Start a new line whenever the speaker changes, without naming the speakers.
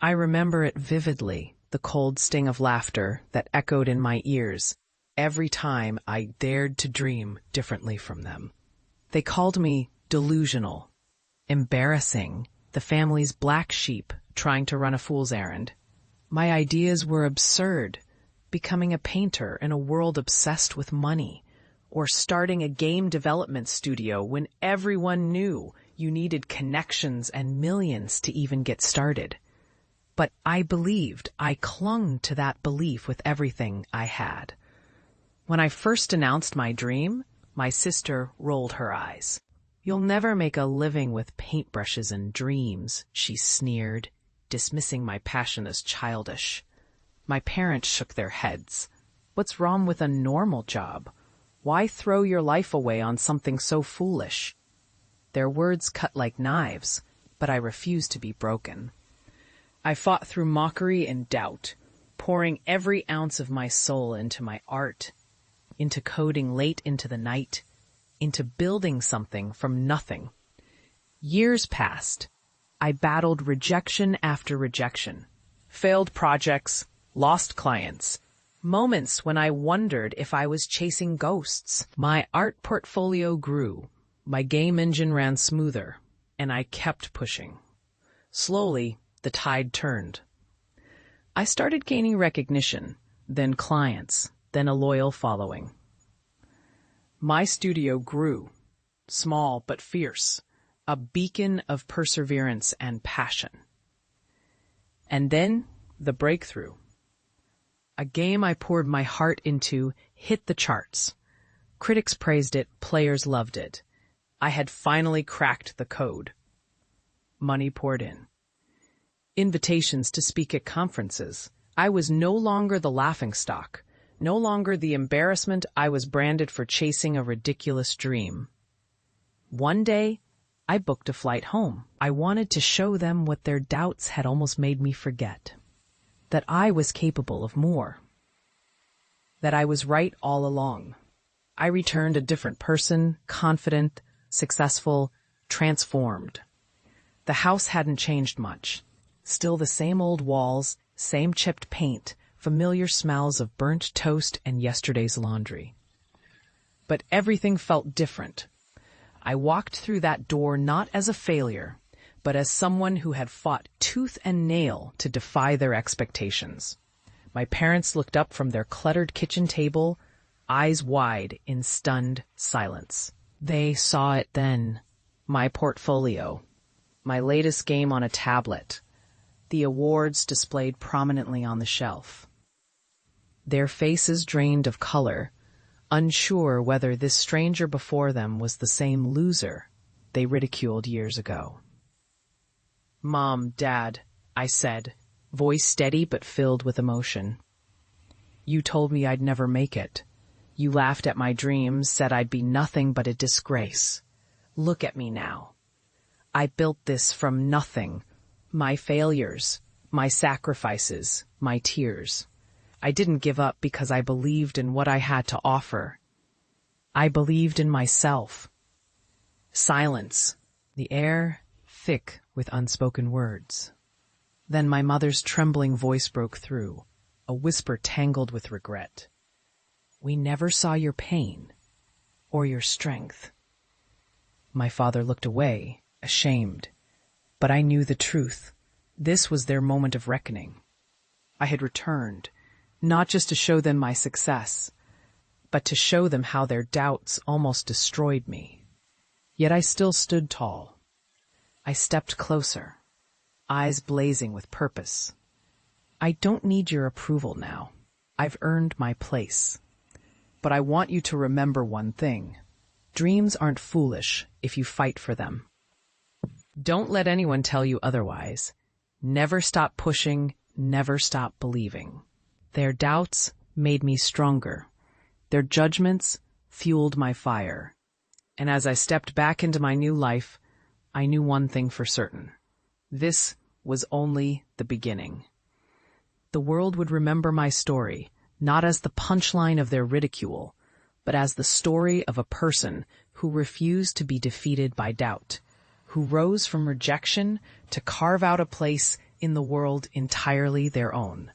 I remember it vividly, the cold sting of laughter that echoed in my ears every time I dared to dream differently from them. They called me delusional, embarrassing, the family's black sheep trying to run a fool's errand. My ideas were absurd, becoming a painter in a world obsessed with money, or starting a game development studio when everyone knew you needed connections and millions to even get started. But I believed, I clung to that belief with everything I had. When I first announced my dream, my sister rolled her eyes. "You'll never make a living with paintbrushes and dreams," she sneered, dismissing my passion as childish. My parents shook their heads. "What's wrong with a normal job? Why throw your life away on something so foolish?" Their words cut like knives, but I refused to be broken. I fought through mockery and doubt, pouring every ounce of my soul into my art, into coding late into the night, into building something from nothing. Years passed. I battled rejection after rejection, failed projects, lost clients, moments when I wondered if I was chasing ghosts. My art portfolio grew, my game engine ran smoother, and I kept pushing. Slowly, the tide turned. I started gaining recognition, then clients, then a loyal following. My studio grew, small but fierce, a beacon of perseverance and passion. And then, the breakthrough. A game I poured my heart into hit the charts. Critics praised it, players loved it. I had finally cracked the code. Money poured in. Invitations to speak at conferences. I was no longer the laughingstock, no longer the embarrassment. I was branded for chasing a ridiculous dream. One day, I booked a flight home. I wanted to show them what their doubts had almost made me forget. That I was capable of more. That I was right all along. I returned a different person, confident, successful, transformed. The house hadn't changed much. Still the same old walls, same chipped paint, familiar smells of burnt toast and yesterday's laundry. But everything felt different. I walked through that door not as a failure, but as someone who had fought tooth and nail to defy their expectations. My parents looked up from their cluttered kitchen table, eyes wide in stunned silence. They saw it then. My portfolio. My latest game on a tablet. The awards displayed prominently on the shelf. Their faces drained of color, unsure whether this stranger before them was the same loser they ridiculed years ago. "Mom, Dad," I said, voice steady but filled with emotion. "You told me I'd never make it. You laughed at my dreams, said I'd be nothing but a disgrace. Look at me now. I built this from nothing. My failures, my sacrifices, my tears. I didn't give up because I believed in what I had to offer. I believed in myself." Silence, the air thick with unspoken words. Then my mother's trembling voice broke through, a whisper tangled with regret. "We never saw your pain or your strength." My father looked away, ashamed. But I knew the truth. This was their moment of reckoning. I had returned, not just to show them my success, but to show them how their doubts almost destroyed me. Yet I still stood tall. I stepped closer, eyes blazing with purpose. "I don't need your approval now. I've earned my place. But I want you to remember one thing. Dreams aren't foolish if you fight for them. Don't let anyone tell you otherwise. Never stop pushing, never stop believing." Their doubts made me stronger. Their judgments fueled my fire. And as I stepped back into my new life, I knew one thing for certain. This was only the beginning. The world would remember my story, not as the punchline of their ridicule, but as the story of a person who refused to be defeated by doubt, who rose from rejection to carve out a place in the world entirely their own.